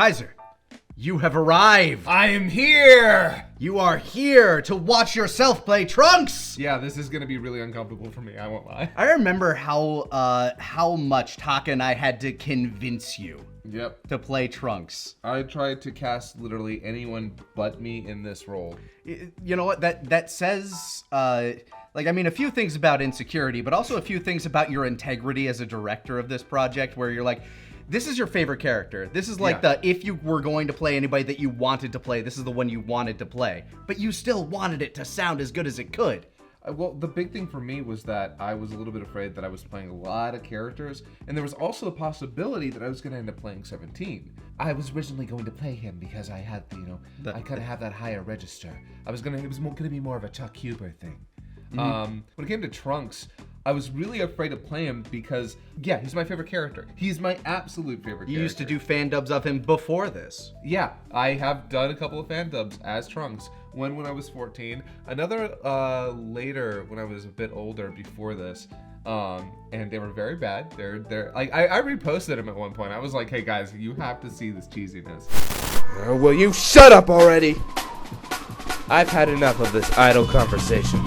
Kaiser, you have arrived. I am here! You are here to watch yourself play Trunks. Yeah, this is gonna be really uncomfortable for me, I won't lie. I remember how much Taka and I had to convince you to play Trunks. I tried to cast literally anyone but me in this role. You know what? That says, a few things about insecurity, but also a few things about your integrity as a director of this project, where you're like, this is your favorite character. This is like if you were going to play anybody that you wanted to play, this is the one you wanted to play. But you still wanted it to sound as good as it could. Well, the big thing for me was that I was a little bit afraid that I was playing a lot of characters, and there was also the possibility that I was going to end up playing 17. I was originally going to play him because I had, I kind of have that higher register. It was going to be more of a Chuck Huber thing. When it came to Trunks, I was really afraid to play him because, he's my favorite character. He's my absolute favorite character. You used to do fan dubs of him before this. Yeah, I have done a couple of fan dubs as Trunks. One when I was 14, another later when I was a bit older before this, and they were very bad. I reposted them at one point. I was like, hey guys, you have to see this cheesiness. Will you shut up already? I've had enough of this idle conversation.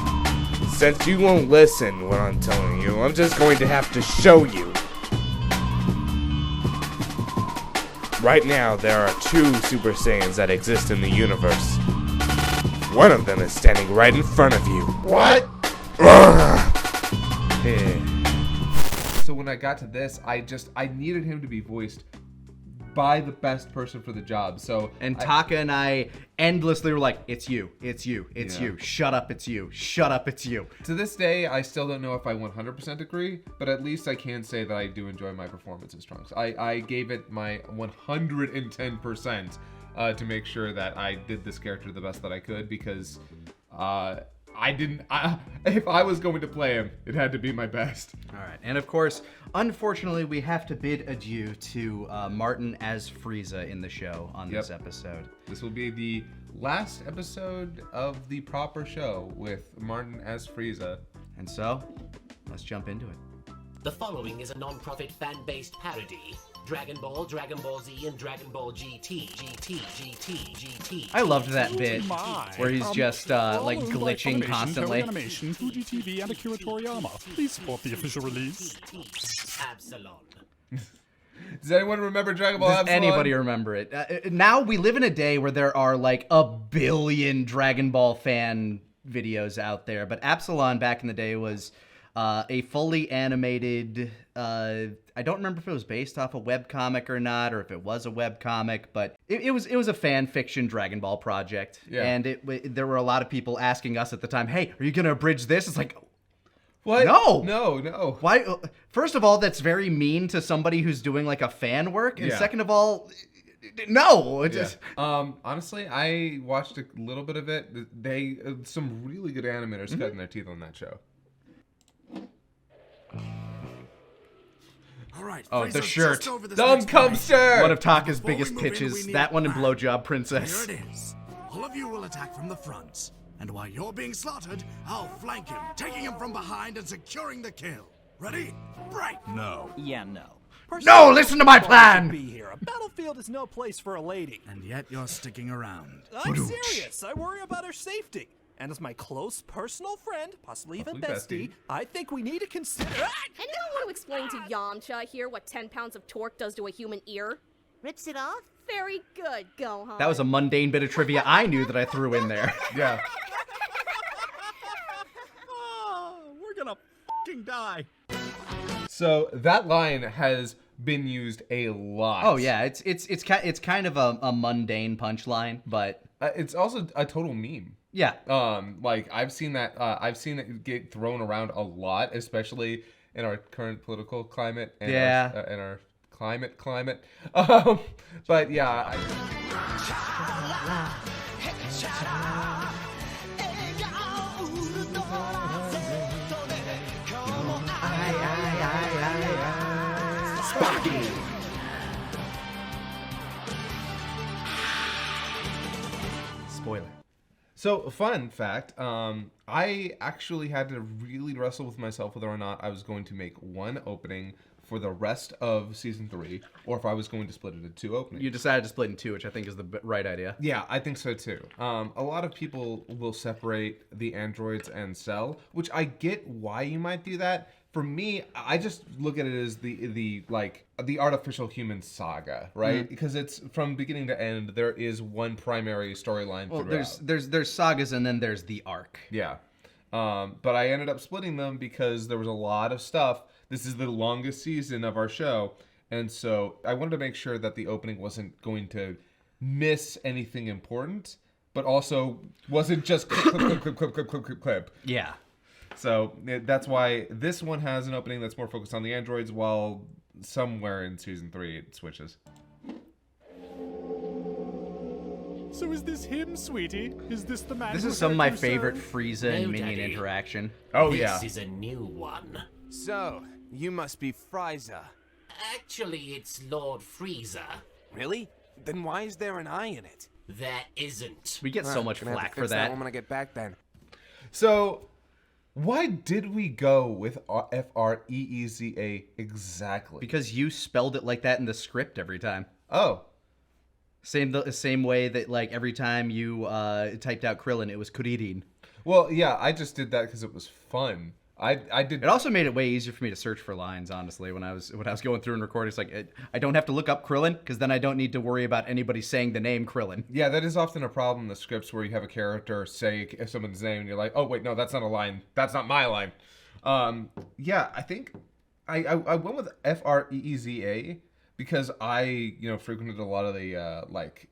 Since you won't listen when I'm telling you, I'm just going to have to show you. Right now, there are 2 Super Saiyans that exist in the universe. One of them is standing right in front of you. What? So when I got to this, I needed him to be voiced by the best person for the job. And Taka and I endlessly were like, it's you, you, shut up, it's you, shut up, it's you. To this day, I still don't know if I 100% agree, but at least I can say that I do enjoy my performance as Trunks. I gave it my 110% to make sure that I did this character the best that I could, because if I was going to play him, it had to be my best. All right, and of course, unfortunately, we have to bid adieu to Martin as Frieza in the show on this episode. This will be the last episode of the proper show with Martin as Frieza. And so, let's jump into it. The following is a non-profit fan-based parody. Dragon Ball, Dragon Ball Z, and Dragon Ball GT. I loved that bit where he's just glitching constantly. Animation, Fuji TV, and Akira Toriyama. Please support the official release. Absalon. Does anyone remember Dragon Ball Absalon? Does anybody remember it? Now we live in a day where there are like a billion Dragon Ball fan videos out there, but Absalon back in the day was a fully animated, I don't remember if it was based off a webcomic or not, or if it was a webcomic, but it was a fan fiction Dragon Ball project. Yeah. And there were a lot of people asking us at the time, hey, are you going to abridge this? It's like, what? No. Why? First of all, that's very mean to somebody who's doing like a fan work. And second of all, no. Honestly, I watched a little bit of it. Some really good animators cutting their teeth on that show. All right, oh, the shirt. Dumb cum shirt! One of Taka's biggest pitches. That one and Blowjob Princess. Here it is. All of you will attack from the front. And while you're being slaughtered, I'll flank him, taking him from behind and securing the kill. Ready? Break! No. Yeah, no. No, listen to my plan! Be here. A battlefield is no place for a lady. And yet you're sticking around. I'm serious. I worry about her safety. And as my close personal friend, possibly even bestie, I think we need to consider... Anyone want to explain to Yamcha here what 10 pounds of torque does to a human ear? Rips it off? Very good, Gohan. That was a mundane bit of trivia I knew that I threw in there. Yeah. Oh, we're gonna fucking die. So that line has been used a lot. Oh yeah, it's kind of a mundane punchline, but it's also a total meme. Yeah. I've seen it get thrown around a lot, especially in our current political climate and our climate. But yeah. Sparky. Spoiler. So, fun fact, I actually had to really wrestle with myself whether or not I was going to make one opening for the rest of Season 3, or if I was going to split it into 2 openings. You decided to split in 2, which I think is the right idea. Yeah, I think so too. A lot of people will separate the androids and Cell, which I get why you might do that. For me, I just look at it as the artificial human saga, right? Because it's from beginning to end. There is one primary storyline. Well, throughout. there's sagas and then there's the arc. Yeah, but I ended up splitting them because there was a lot of stuff. This is the longest season of our show, and so I wanted to make sure that the opening wasn't going to miss anything important, but also wasn't just clip. Yeah. So that's why this one has an opening that's more focused on the androids, while somewhere in Season 3 it switches. So is this him, sweetie? Is this the man? This who is some of my had you favorite served? Frieza and No, Minion Daddy. interaction. Oh, this yeah. is a new one. So, you must be Frieza. Actually, it's Lord Frieza. Really? Then why is there an eye in it? There isn't. We get so much Gonna have to flack for fix that. one when I get back then. So, why did we go with Freeza exactly? Because you spelled it like that in the script every time. Oh, Same way that like every time you typed out Krillin, it was Kuririn. well, yeah, I just did that because it was fun. I did. It also made it way easier for me to search for lines, honestly, when I was going through and recording. It's like I don't have to look up Krillin because then I don't need to worry about anybody saying the name Krillin. Yeah, that is often a problem in the scripts where you have a character say someone's name and you're like, oh wait, no, that's not a line. That's not my line. Yeah, I think I went with Freeza because I frequented a lot of the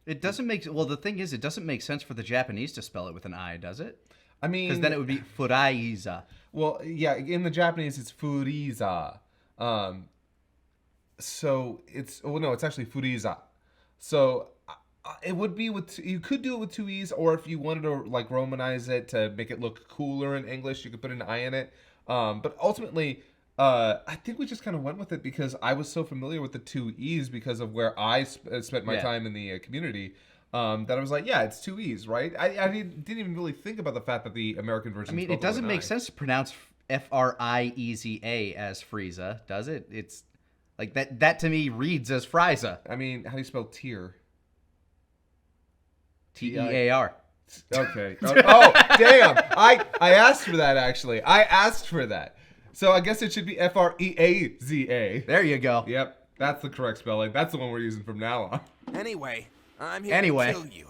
It doesn't make the thing is it doesn't make sense for the Japanese to spell it with an I, does it? I mean, Because then it would be Furaiza. well, yeah, in the Japanese it's Furiza. So it's no, it's actually Furiza. So it would be you could do it with 2 E's, or if you wanted to like Romanize it to make it look cooler in English, you could put an I in it. But ultimately, I think we just kind of went with it because I was so familiar with the 2 E's because of where I spent my time in the community. That I was like, yeah, it's 2 E's, right? I didn't even really think about the fact that the American version. I mean, it doesn't make sense to pronounce Frieza as Frieza, does it? It's like that. That to me reads as Frieza. I mean, how do you spell tear? Tear. Okay. Oh, damn! I asked for that actually. I asked for that. So I guess it should be Freaza. There you go. Yep, that's the correct spelling. That's the one we're using from now on. Anyway, I'm here Anyway. to kill you.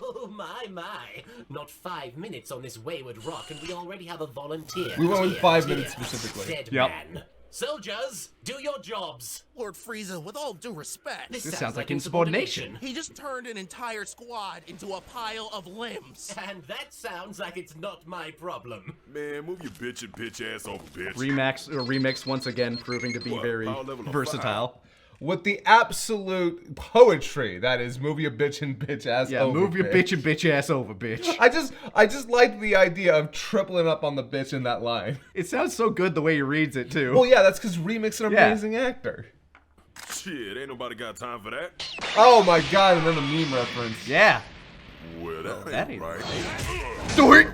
Oh, my. Not 5 minutes on this wayward rock, and we already have a volunteer. We went with Dear, 5 dear, minutes specifically. Dead Yep. man. Soldiers, do your jobs. Lord Frieza, with all due respect, This sounds like insubordination. he just turned an entire squad into a pile of limbs. And that sounds like it's not my problem. Man, move your bitch ass over, bitch. Remix once again proving to be What, very power level of versatile. With the absolute poetry that is, move your bitch ass Yeah, over. move your bitch ass over, bitch. I just liked the idea of tripling up on the bitch in that line. It sounds so good the way he reads it too. Well, yeah, that's because Remix an Yeah. amazing actor. Shit, ain't nobody got time for that. Oh my god, another meme reference. Yeah. Well, that, that ain't ain't right. Do it.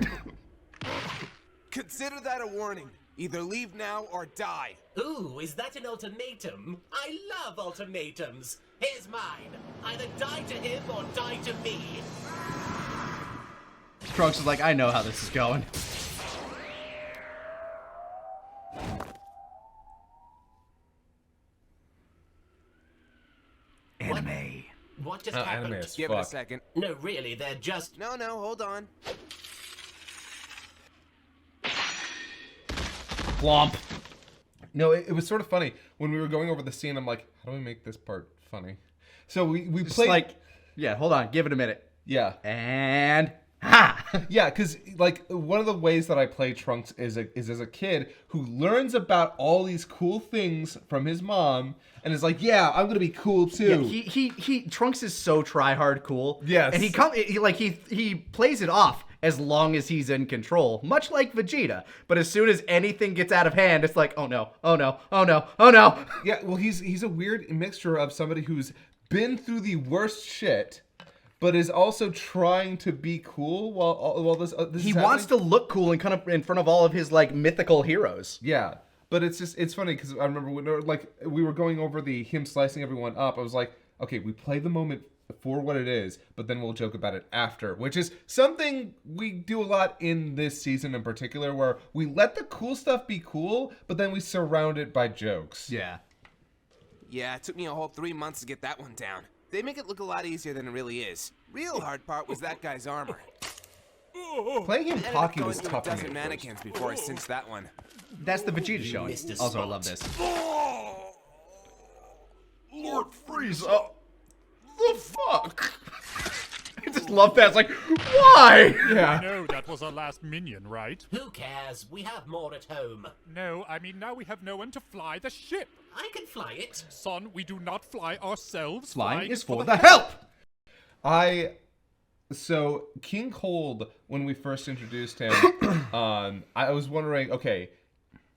Consider that a warning. Either leave now or die. Ooh, is that an ultimatum? I love ultimatums. Here's mine. Either die to him or die to me. Trunks is like, I know how this is going. Anime. What just Anime happened? as Give it a fuck. second. No, really, they're just... No, hold on. Plomp. No, it was sort of funny when we were going over the scene. I'm like, how do we make this part funny? So we It's played like, yeah, hold on, give it a minute. yeah. And ha! Yeah, because like one of the ways that I play Trunks is as a kid who learns about all these cool things from his mom and is like, yeah, I'm gonna be cool too. Yeah, he Trunks is so try hard cool. Yes. And he plays it off as long as he's in control, much like Vegeta. But as soon as anything gets out of hand, it's like, oh no, oh no, oh no, oh no. Yeah, well, he's a weird mixture of somebody who's been through the worst shit but is also trying to be cool while this He is wants to happening. look cool and kind of in front of all of his like mythical heroes. Yeah, but it's funny because I remember when we were going over him slicing everyone up. I was like, okay, we play the moment for what it is, but then we'll joke about it after, which is something we do a lot in this season in particular, where we let the cool stuff be cool, but then we surround it by jokes. Yeah. Yeah, it took me a whole 3 months to get that one down. They make it look a lot easier than it really is. Real hard part was that guy's armor. Playing him I ended up cocky going was through a tough for me dozen at mannequins first. before I cinched that one. That's the Vegeta showing. Mr. Also, I Spot. love this. Lord Frieza. The fuck? I just love that. It's like, why? Yeah. No, that was our last minion, right? Who cares? We have more at home. No, I mean now we have no one to fly the ship. I can fly it. Son, we do not fly ourselves. Flying is for the help. So King Cold, when we first introduced him, I was wondering, okay,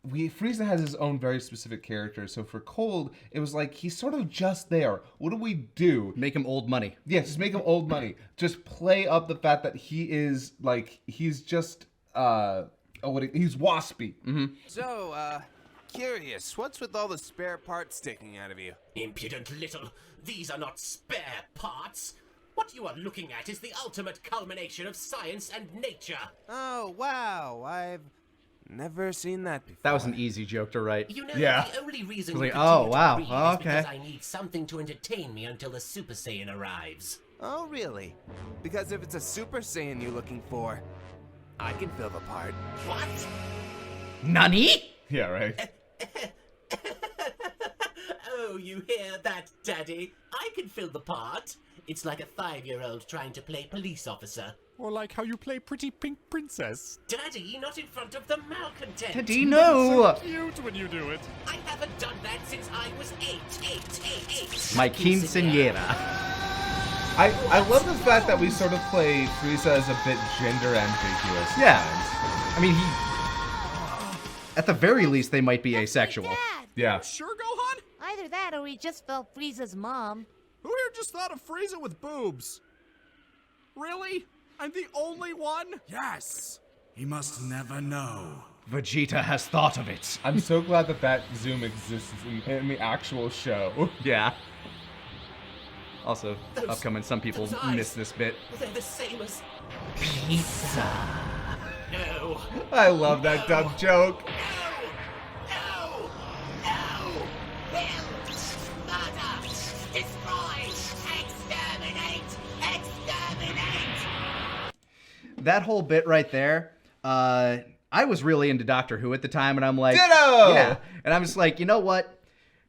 Frieza has his own very specific character. So for Cold, it was like he's sort of just there. What do we do? Make him old money. Yeah, just make him old money. Just play up the fact that he is like he's just he's waspy. Mm-hmm. So, curious, what's with all the spare parts sticking out of you? Impudent little. These are not spare parts. What you are looking at is the ultimate culmination of science and nature. Oh, wow, I've never seen that before. That was an easy joke to write. You know, Yeah. the only reason I was we like, continue oh, to wow, breathe oh, is because okay. I need something to entertain me until the Super Saiyan arrives. Oh, really? Because if it's a Super Saiyan you're looking for, I can fill the part. What? Nani? Yeah, right. Oh, you hear that, Daddy? I can fill the part. It's like a 5-year-old trying to play police officer. Or like how you play Pretty Pink Princess. Daddy, not in front of the malcontent. Daddy, no. Cute when you do it. I haven't done that since I was 8. My quinceañera. I love the fact that we sort of play Frieza as a bit gender ambiguous. Yeah. sometimes. I mean, he. At the very least, they might be asexual. Dad! Yeah. Sure, Gohan? Either that or he just felt Frieza's mom. Who here just thought of Frieza with boobs? Really? I'm the only one? Yes! He must never know. Vegeta has thought of it. I'm so glad that zoom exists in the actual show. Yeah. Also, Those- upcoming, some people those eyes. miss this bit. They're the same as pizza. No. I love that dumb joke. No! Kill! Murder! Destroy! Exterminate! Exterminate! That whole bit right there, I was really into Doctor Who at the time, and I'm like, Ditto! yeah. And I'm just like, you know what?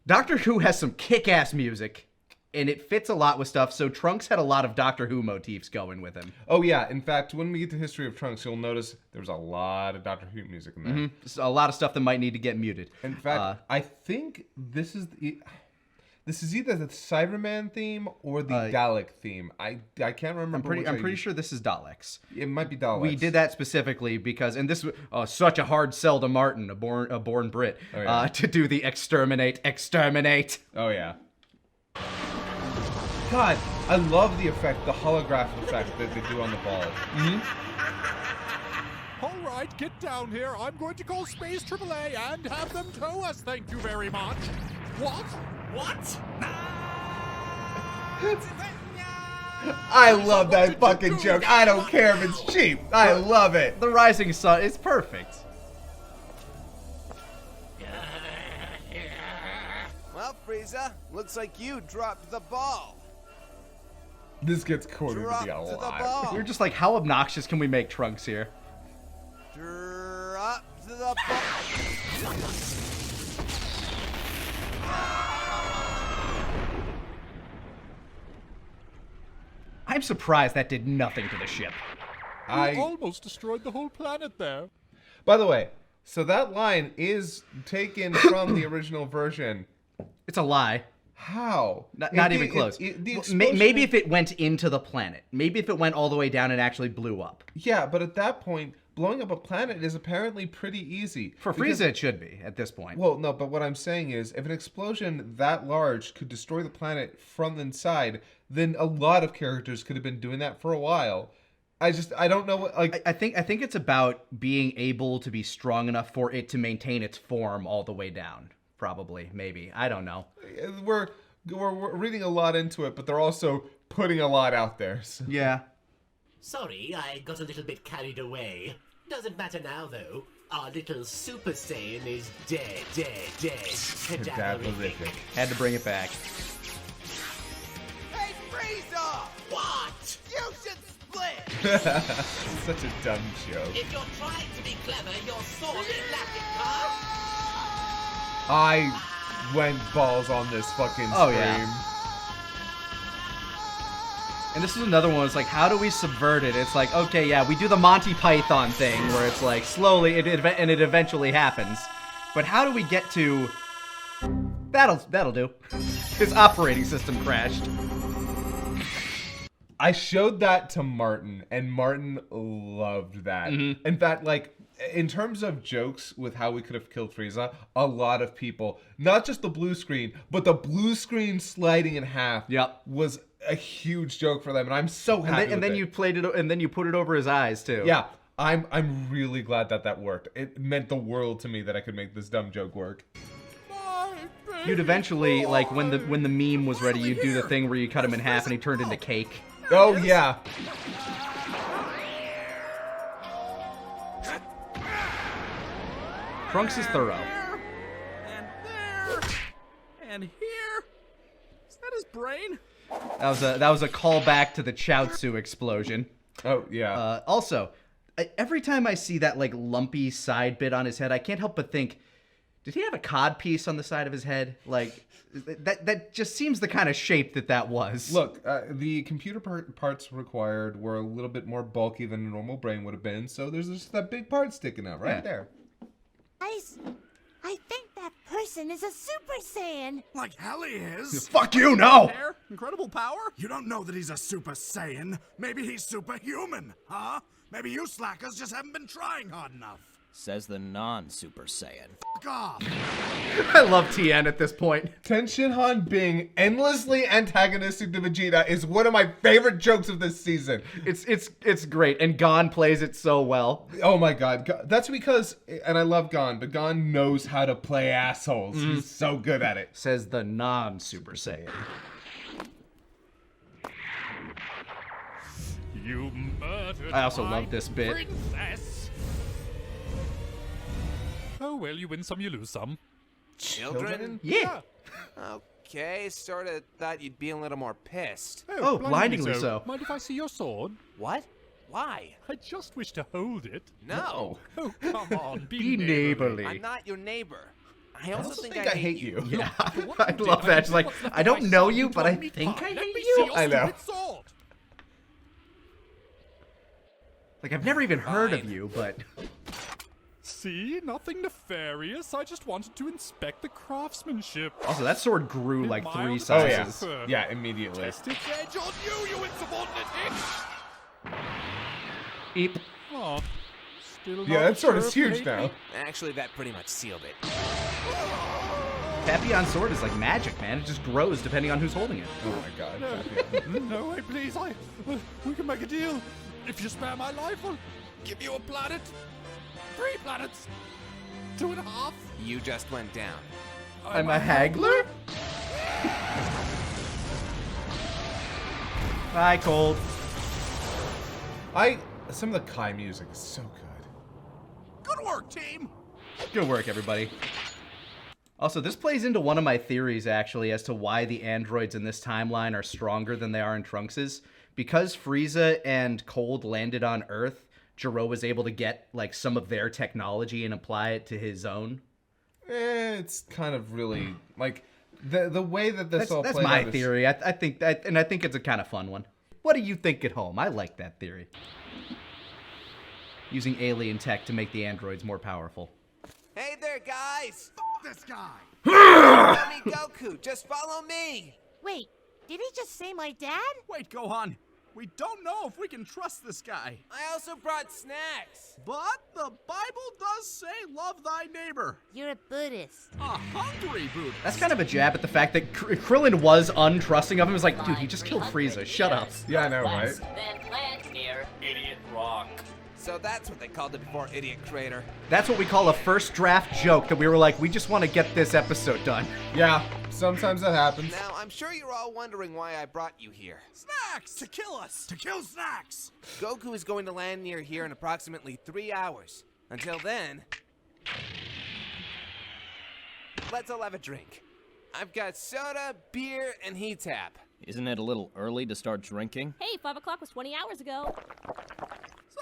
Doctor Who has some kick-ass music, and it fits a lot with stuff, so Trunks had a lot of Doctor Who motifs going with him. Oh yeah, in fact, when we get to History of Trunks, you'll notice there's a lot of Doctor Who music in there. Just a lot of stuff that might need to get muted. In fact, I think this is either the Cyberman theme or the Dalek theme. I can't remember. I'm pretty sure this is Daleks. It might be Daleks. We did that specifically because, and this was such a hard sell to Martin, a born Brit, Oh, yeah. to do the exterminate. Oh yeah. God, I love the effect, the holographic effect that they do on the ball. All right, get down here. I'm going to call Space AAA and have them tow us. Thank you very much. What? What? I love that fucking joke. I don't care if it's cheap. I love it. The Rising Sun is perfect. Well, Frieza, looks like you dropped the ball. This gets quoted to be a Drop to the lot. ball. We were just like, how obnoxious can we make Trunks here? Drop to the ball. I'm surprised that did nothing to the ship. We almost destroyed the whole planet there. By the way, so that line is taken from the original version. It's a lie. How? Not even close. The Well, explosion- maybe if it went into the planet. Maybe if it went all the way down and actually blew up. Yeah, but at that point, blowing up a planet is apparently pretty easy. For because- Frieza, it should be at this point. Well, no, but what I'm saying is, if an explosion that large could destroy the planet from the inside, then a lot of characters could have been doing that for a while. I don't know what, like... I think it's about being able to be strong enough for it to maintain its form all the way down. Probably, maybe. I don't know. We're reading a lot into it, but they're also putting a lot out there. So. Yeah. Sorry, I got a little bit carried away. Doesn't matter now, though. Our little Super Saiyan is dead. Cadaverific. Had to bring it back. Hey, Frieza! What? You should split! Such a dumb joke. If you're trying to be clever, you're sorely lacking, huh? I went balls on this fucking stream. Oh, yeah. And this is another one. It's like, how do we subvert it? It's like, okay, yeah, we do the Monty Python thing where it's like slowly, it eventually happens. But how do we get to... That'll do. His operating system crashed. I showed that to Martin, and Martin loved that. Mm-hmm. In fact, like, in terms of jokes with how we could have killed Frieza, a lot of people, not just the blue screen, but the blue screen sliding in half was a huge joke for them, and I'm so happy And then you played it, and then you put it over his eyes, too. Yeah, I'm really glad that worked. It meant the world to me that I could make this dumb joke work. You'd eventually, like, when the meme was ready, you'd do the thing where you cut him in half and he turned into cake. Oh, yeah. Trunks is thorough. And there. And here. Is that his brain? That was a callback to the Chaozu explosion. Oh, yeah. Also, every time I see that, like, lumpy side bit on his head, I can't help but think, did he have a cod piece on the side of his head? Like, that just seems the kind of shape that was. Look, the computer parts required were a little bit more bulky than a normal brain would have been, so there's just that big part sticking out right there. I think that person is a Super Saiyan. Like hell he is. Fuck you, no! There, incredible power. You don't know that he's a Super Saiyan. Maybe he's superhuman, huh? Maybe you slackers just haven't been trying hard enough. Says the non-Super Saiyan. Fuck off. I love Tien at this point. Tenshinhan being endlessly antagonistic to Vegeta is one of my favorite jokes of this season. It's great, and Gon plays it so well. Oh my god, that's because, and I love Gon, but Gon knows how to play assholes. He's so good at it. Says the non-Super Saiyan. You murdered I also my love this bit. princess. Oh, well, you win some, you lose some. Children? Yeah. Okay, sorta thought you'd be a little more pissed. Oh, blindingly so. Mind if I see your sword? What? Why? I just wish to hold it. No. Oh, come on, Be neighborly. I'm not your neighbor. I I also also think think I hate you. Yeah, I love that. She's like, I don't know you, but I think I hate you. I know. Sword. Like, I've never even heard of you, but... See, nothing nefarious. I just wanted to inspect the craftsmanship. Also, that sword grew like 3 Mild sizes. Oh yeah, yeah, immediately. Test its edge on you, you insubordinate hitch! Eep. Oh, still Yeah, not that sword sure is if you huge hate now. me? Actually, that pretty much sealed it. Papillon sword is like magic, man. It just grows depending on who's holding it. Oh my god. No, wait, please, we can make a deal. If you spare my life, I'll give you a planet. 3 planets. 2.5. You just went down. I'm a haggler? Bye, Cold. Some of the Kai music is so good. Good work, team. Good work, everybody. Also, this plays into one of my theories, actually, as to why the androids in this timeline are stronger than they are in Trunks's. Because Frieza and Cold landed on Earth, Jiro was able to get, like, some of their technology and apply it to his own. It's kind of really, like, the way that this all That's played my out is- theory. I think that, and I think it's a kind of fun one. What do you think at home? I like that theory. Using alien tech to make the androids more powerful. Hey there, guys! This guy. Follow me, Goku. Just follow me. Wait, did he just say my dad? Wait, Gohan. We don't know if we can trust this guy. I also brought snacks. But the Bible does say love thy neighbor. You're a Buddhist. A hungry Buddhist. That's kind of a jab at the fact that Krillin was untrusting of him. He was like, dude, he just killed Frieza. Shut up. Yeah, I know, right? Then land near Idiot Rock. So that's what they called it before, Idiot Crater. That's what we call a first draft joke that we were like, we just want to get this episode done. Yeah, sometimes that happens. Now, I'm sure you're all wondering why I brought you here. Snacks! To kill us! To kill Snacks! Goku is going to land near here in approximately 3 hours. Until then, let's all have a drink. I've got soda, beer, and heat tap. Isn't it a little early to start drinking? Hey, 5 o'clock was 20 hours ago.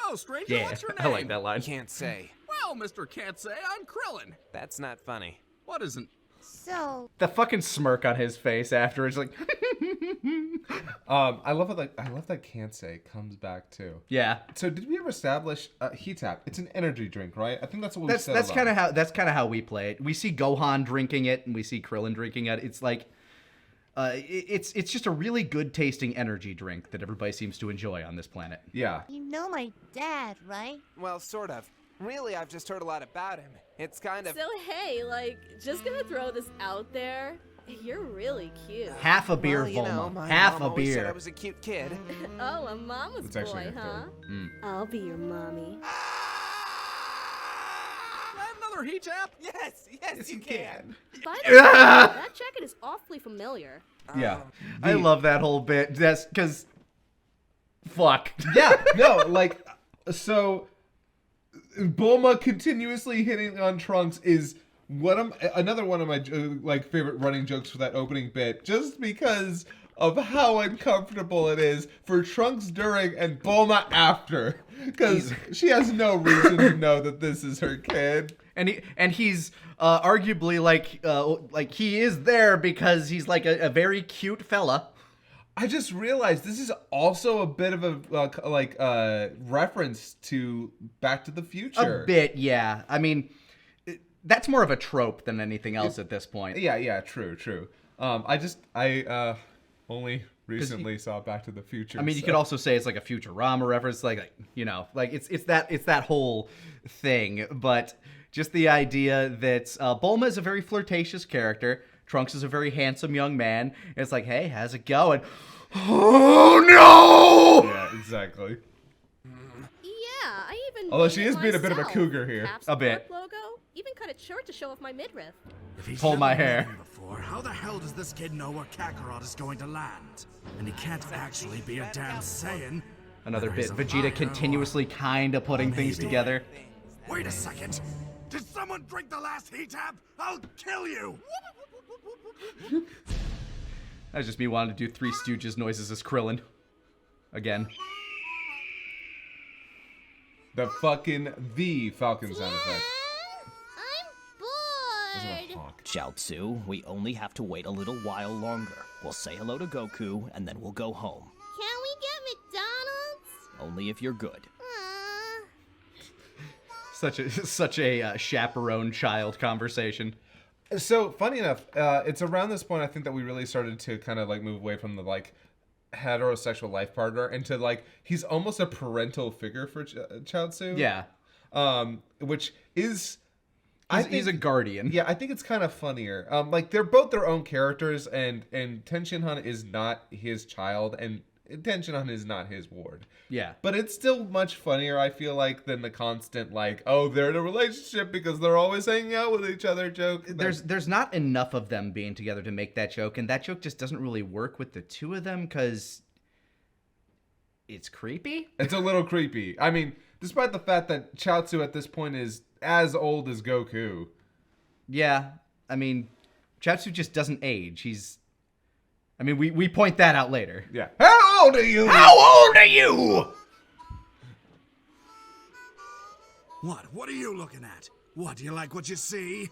So, stranger, what's your name? I like that line. Can't say. Well, Mr. Can't Say, I'm Krillin. That's not funny. What isn't? So, The fucking smirk on his face after it's like, I love that can't say comes back too. yeah. So did we ever establish heat tap? It's an energy drink, right? I think that's what we said. That's kind of how we play it. We see Gohan drinking it and we see Krillin drinking it. It's like, it's just a really good tasting energy drink that everybody seems to enjoy on this planet. Yeah. you know my dad, right? Well, sort of. Really, I've just heard a lot about him. It's kind of... So, hey, like, just gonna throw this out there. You're really cute. Half a beer, well, you know, Volma. my Half mom a always said beer. I was a cute kid. Oh, a mama's It's actually boy, a huh? third. I'll be your mommy. Have another heat tap? Yes, you can. By the way, that jacket is awfully familiar. Yeah. I love that whole bit. That's because, fuck. Yeah. No, like, so Bulma continuously hitting on Trunks is another one of my favorite running jokes for that opening bit, just because of how uncomfortable it is for Trunks during and Bulma after, because she has no reason to know that this is her kid. And he's arguably like he is there because he's like a very cute fella. I just realized this is also a bit of a reference to Back to the Future. A bit, yeah. I mean, that's more of a trope than anything else at this point. Yeah, true. I only recently saw Back to the Future. I mean, you could also say it's like a Futurama reference, like it's that whole thing. But just the idea that Bulma is a very flirtatious character. Trunks is a very handsome young man. And it's like, hey, how's it going? Oh no! Yeah, exactly. Yeah, I even. Although made she it is being a bit of a myself. cougar here. Half A bit. Spark logo. Even cut it short to show off my midriff. If he's Pull never my met hair. him before, how the hell does this kid know where Kakarot is going to land? And he can't actually be a damn Saiyan. Another Whether bit. he's a Vegeta liar continuously kind of putting things maybe. together. Wait a second. Did someone drink the last heat tap? I'll kill you. That's just me wanting to do Three Stooges noises as Krillin. Again. The Falcon sound effect. I'm bored. Chaozu, we only have to wait a little while longer. We'll say hello to Goku, and then we'll go home. Can we get McDonald's? Only if you're good. Such a chaperone-child conversation. So, funny enough, it's around this point I think that we really started to kind of move away from the heterosexual life partner into he's almost a parental figure for Chaozu. Yeah. Which is He's a guardian. Yeah, I think it's kind of funnier. They're both their own characters, and Tenshinhan is not his child, and Tenshinhan is not his ward. Yeah. But it's still much funnier, I feel like, than the constant oh, they're in a relationship because they're always hanging out with each other joke. There's not enough of them being together to make that joke, and that joke just doesn't really work with the two of them because it's creepy. It's a little creepy. I mean, despite the fact that Chaozu at this point is as old as Goku. Yeah, I mean, Chaozu just doesn't age. We point that out later. Yeah. How old are you? How old are you? What are you looking at? What, do you like what you see?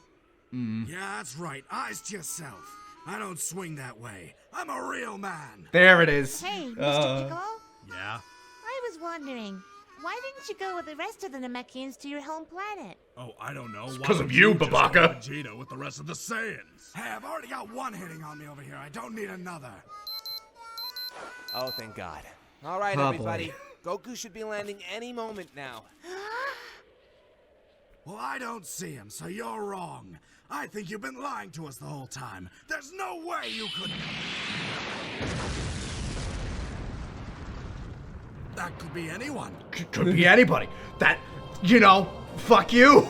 Yeah, that's right. Eyes to yourself. I don't swing that way. I'm a real man. There it is. Hey, Mr. Piccolo? Yeah? I was wondering, why didn't you go with the rest of the Namekians to your home planet? Oh, I don't know. It's 'cause of you, Babaka. Vegeta with the rest of the Saiyans. Hey, I've already got one hitting on me over here. I don't need another. Oh, thank God. All right, Oh, everybody. Goku should be landing any moment now. Well, I don't see him, so you're wrong. I think you've been lying to us the whole time. There's no way you could... That could be anyone. Could be anybody. That, fuck you.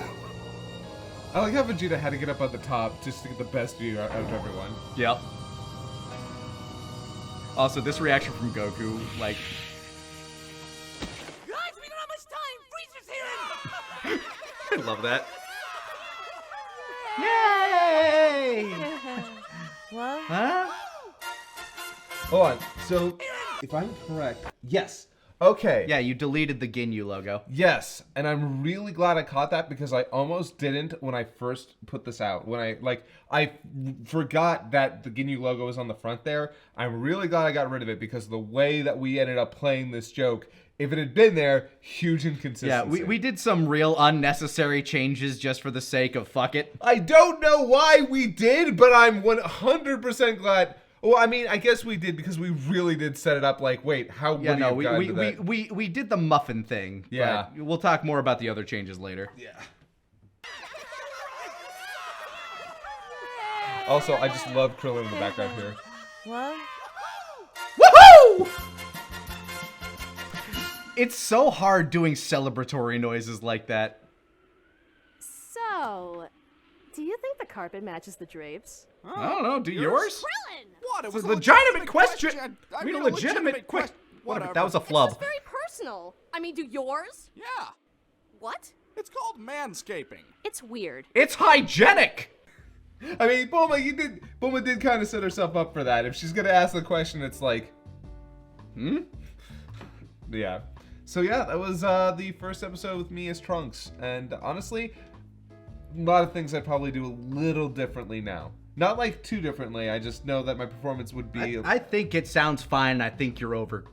I like how Vegeta had to get up at the top just to get the best view out of everyone. Yep. Also, this reaction from Goku, like... Guys, we don't have much time! Freezer's here! I love that. Yay! What? Huh? Hold on. So, if I'm correct, yes. Okay. Yeah, you deleted the Ginyu logo. Yes, and I'm really glad I caught that because I almost didn't when I first put this out. When I forgot that the Ginyu logo was on the front there. I'm really glad I got rid of it because the way that we ended up playing this joke, if it had been there, huge inconsistency. Yeah, we did some real unnecessary changes just for the sake of fuck it. I don't know why we did, but I'm 100% glad. Well, I mean, I guess we did because we really did set it up like, wait, how would Yeah, no, we we did the muffin thing. Yeah. But we'll talk more about the other changes later. Yeah. Also, I just love Krillin in the background here. What? Woohoo! It's so hard doing celebratory noises like that. So, do you think the carpet matches the drapes? I don't know. Do yours? Krillin! What? It This was is a a legitimate question. I I mean, mean, a legitimate question. Whatever. That was a It's flub. just very personal. I mean, do yours? Yeah. What? It's called manscaping. It's weird. It's hygienic. I mean, Bulma did kind of set herself up for that. If she's gonna ask the question, it's like, Yeah. So yeah, that was the first episode with me as Trunks, and honestly, a lot of things I'd probably do a little differently now. Not like too differently. I just know that my performance would be. I think it sounds fine. I think you're over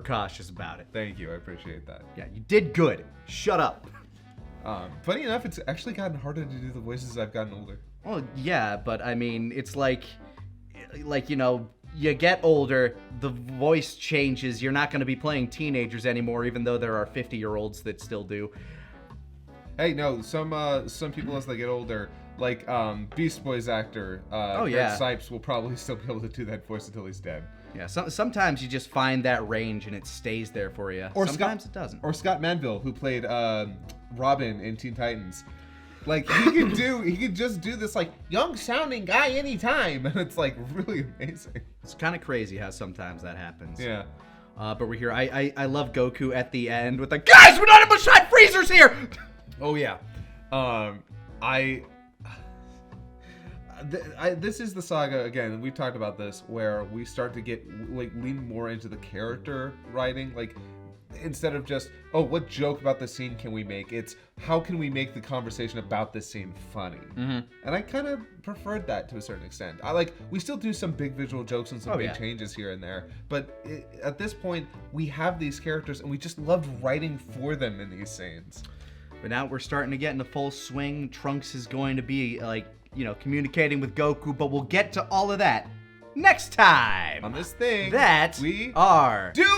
cautious about it. Thank you. I appreciate that. Yeah, you did good. Shut up. Funny enough, it's actually gotten harder to do the voices as I've gotten older. Well, yeah, but I mean, it's like you get older, the voice changes. You're not going to be playing teenagers anymore, even though there are 50-year-olds that still do. Hey, no, some people as they get older, like Beast Boy's actor, Greg Sipes, will probably still be able to do that voice until he's dead. Yeah, sometimes you just find that range and it stays there for you. Or sometimes it doesn't. Or Scott Manville, who played Robin in Teen Titans. Like, he could just do this, like, young-sounding guy anytime, and it's, like, really amazing. It's kind of crazy how sometimes that happens. Yeah. But we're here. I love Goku at the end with the, guys, we don't have much time, Freezer's here! Oh, yeah. This is the saga, again, we've talked about this, where we start to get, like, lean more into the character writing, like, instead of just, oh, what joke about this scene can we make? It's, how can we make the conversation about this scene funny? Mm-hmm. And I kind of preferred that to a certain extent. We still do some big visual jokes and some big changes here and there, but at this point, we have these characters, and we just loved writing for them in these scenes. But now we're starting to get into full swing. Trunks is going to be, communicating with Goku, but we'll get to all of that next time on this thing that we are doing.